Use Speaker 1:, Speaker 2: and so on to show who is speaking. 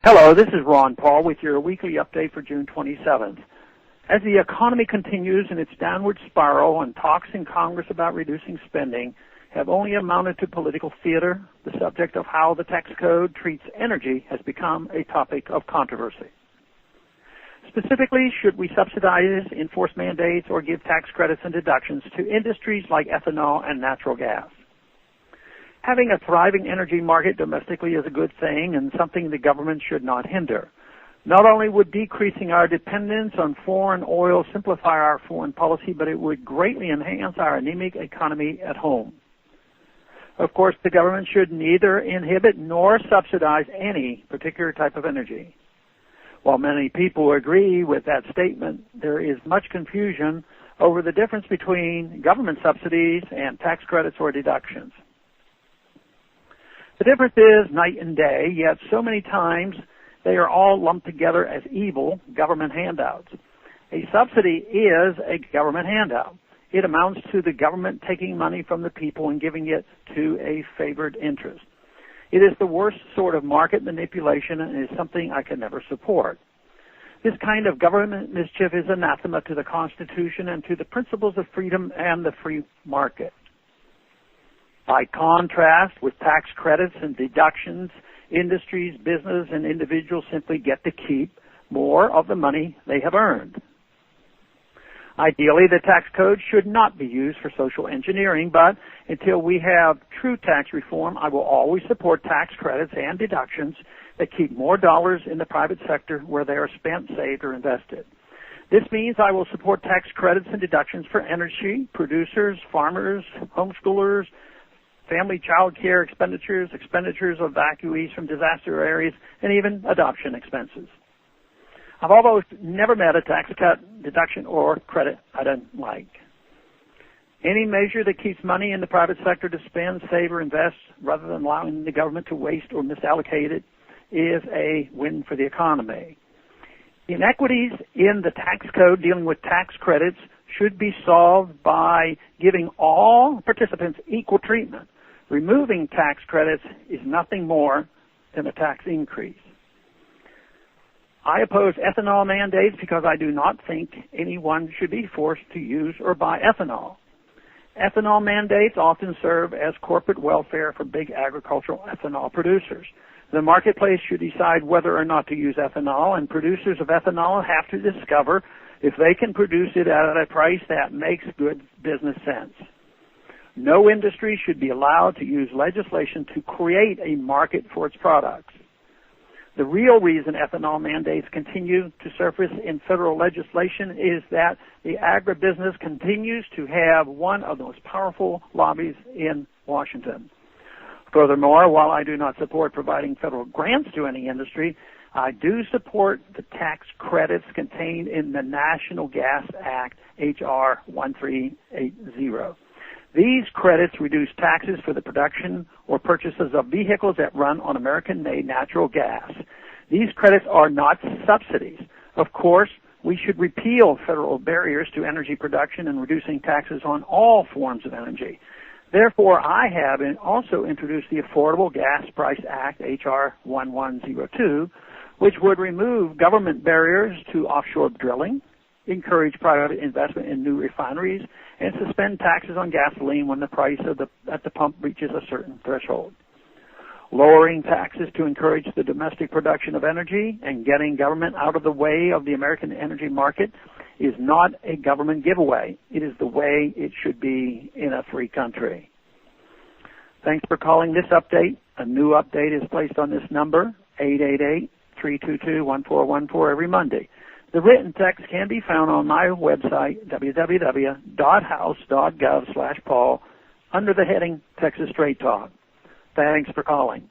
Speaker 1: Hello, this is Ron Paul with your weekly update for June 27th. As the economy continues in its downward spiral and talks in Congress about reducing spending have only amounted to political theater, the subject of how the tax code treats energy has become a topic of controversy. Specifically, should we subsidize, enforce mandates, or give tax credits and deductions to industries like ethanol and natural gas? Having a thriving energy market domestically is a good thing and something the government should not hinder. Not only would decreasing our dependence on foreign oil simplify our foreign policy, but it would greatly enhance our anemic economy at home. Of course, the government should neither inhibit nor subsidize any particular type of energy. While many people agree with that statement, there is much confusion over the difference between government subsidies and tax credits or deductions. The difference is night and day, yet so many times they are all lumped together as evil government handouts. A subsidy is a government handout. It amounts to the government taking money from the people and giving it to a favored interest. It is the worst sort of market manipulation and is something I can never support. This kind of government mischief is anathema to the Constitution and to the principles of freedom and the free market. By contrast, with tax credits and deductions, industries, business, and individuals simply get to keep more of the money they have earned. Ideally, the tax code should not be used for social engineering, but until we have true tax reform, I will always support tax credits and deductions that keep more dollars in the private sector where they are spent, saved, or invested. This means I will support tax credits and deductions for energy, producers, farmers, homeschoolers, family child care expenditures, expenditures of evacuees from disaster areas, and even adoption expenses. I've almost never met a tax cut, deduction, or credit I don't like. Any measure that keeps money in the private sector to spend, save, or invest rather than allowing the government to waste or misallocate it is a win for the economy. Inequities in the tax code dealing with tax credits should be solved by giving all participants equal treatment. Removing tax credits is nothing more than a tax increase. I oppose ethanol mandates because I do not think anyone should be forced to use or buy ethanol. Ethanol mandates often serve as corporate welfare for big agricultural ethanol producers. The marketplace should decide whether or not to use ethanol, and producers of ethanol have to discover if they can produce it at a price that makes good business sense. No industry should be allowed to use legislation to create a market for its products. The real reason ethanol mandates continue to surface in federal legislation is that the agribusiness continues to have one of the most powerful lobbies in Washington. Furthermore, while I do not support providing federal grants to any industry, I do support the tax credits contained in the National Gas Act, H.R. 1380. These credits reduce taxes for the production or purchases of vehicles that run on American-made natural gas. These credits are not subsidies. Of course, we should repeal federal barriers to energy production and reducing taxes on all forms of energy. Therefore, I have also introduced the Affordable Gas Price Act, H.R. 1102, which would remove government barriers to offshore drilling, encourage private investment in new refineries, and suspend taxes on gasoline when the price at the pump reaches a certain threshold. Lowering taxes to encourage the domestic production of energy and getting government out of the way of the American energy market is not a government giveaway. It is the way it should be in a free country. Thanks for calling this update. A new update is placed on this number, 888-322-1414, every Monday. The written text can be found on my website, www.house.gov/Paul, under the heading Texas Straight Talk. Thanks for calling.